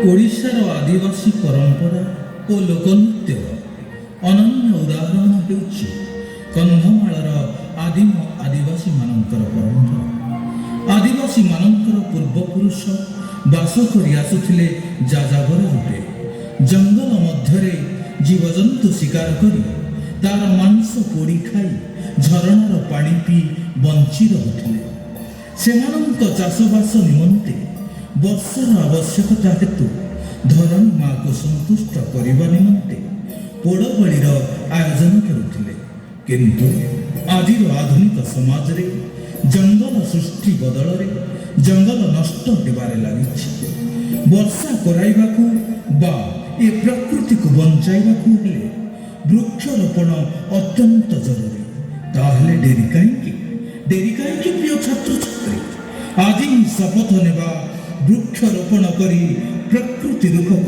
ଓଡ଼ିଶାର ଆଦିବାସୀ ପରମ୍ପରା ଓ ଲୋକନୃତ୍ୟର ଅନନ୍ୟ ଉଦାହରଣ ହେଉଛି କନ୍ଧମାଳର ଆଦିମ ଆଦିବାସୀମାନଙ୍କର ପରମ୍ପରା। ଆଦିବାସୀମାନଙ୍କର ପୂର୍ବପୁରୁଷ ବାସ କରି ଆସୁଥିଲେ ଯାଯାବର ରୂପେ। ଜଙ୍ଗଲ ମଧ୍ୟରେ ଜୀବଜନ୍ତୁ ଶିକାର କରି ତାର ମାଂସ ପୋଡ଼ି ଖାଇ ଝରଣାର ପାଣି ପିଇ ବଞ୍ଚି ରହୁଥିଲେ। ସେମାନଙ୍କ ଚାଷବାସ ନିମନ୍ତେ ବର୍ଷାର ଆବଶ୍ୟକତା ହେତୁ ଧରଣୀ ମାଆକୁ ସନ୍ତୁଷ୍ଟ କରିବା ନିମନ୍ତେ ପୋଡ଼ବଳିର ଆୟୋଜନ କରୁଥିଲେ। କିନ୍ତୁ ଆଜିର ଆଧୁନିକ ସମାଜରେ ଜଙ୍ଗଲ ସୃଷ୍ଟି ବଦଳରେ ଜଙ୍ଗଲ ନଷ୍ଟ ହେବାରେ ଲାଗିଛି। ବର୍ଷା କରାଇବାକୁ ବା ଏ ପ୍ରକୃତିକୁ ବଞ୍ଚାଇବାକୁ ହେଲେ ବୃକ୍ଷରୋପଣ ଅତ୍ୟନ୍ତ ଜରୁରୀ। ତାହେଲେ ଡେରି କାହିଁକି ପ୍ରିୟ ଛାତ୍ରଛାତ୍ରୀ? ଆଜି ଶପଥ ନେବା ବୃକ୍ଷରୋପଣ କରି ପ୍ରକୃତି ରୂପକ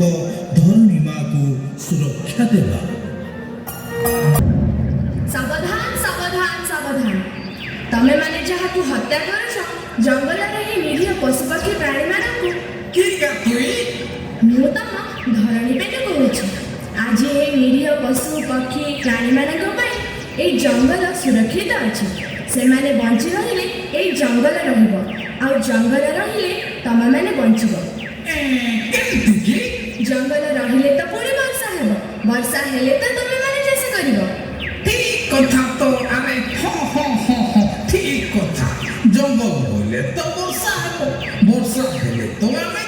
ଧରଣୀ ମାଆକୁ ସୁରକ୍ଷା ଦେବା। ସାବଧାନ ସାବଧାନ ସାବଧାନ, ତମେ ମାନେ ଯାହାକୁ ହତ୍ୟା କରୁଛ ଜଙ୍ଗଲରେ ଏହି ନିରୀହ ପଶୁପକ୍ଷୀ ପ୍ରାଣୀମାନଙ୍କୁ। ମୁଁ ତମ ଧରଣୀ ପେଟ କହୁଛି। ଆଜି ଏହି ନିରୀହ ପଶୁ ପକ୍ଷୀ ପ୍ରାଣୀମାନଙ୍କ ପାଇଁ ଏହି ଜଙ୍ଗଲ ସୁରକ୍ଷିତ ଅଛି। ସେମାନେ ବଞ୍ଚି ରହିଲେ ଏହି ଜଙ୍ଗଲ ରହିବ, ଆଉ ଜଙ୍ଗଲ ରହିଲେ ତମେମାନେ ବଞ୍ଚିବ। ଜଙ୍ଗଲ ରହିଲେ ତ ପୁଣି ବର୍ଷା ହେବ, ବର୍ଷା ହେଲେ ତ ତମେମାନେ ଚାଷ କରିବ। ଠିକ କଥା ତ, ଆରେ ଠିକ କଥା। ଜଙ୍ଗଲ ରହିଲେ ତ ବର୍ଷା ହେବ, ବର୍ଷା ହେଲେ ତ ଆମେ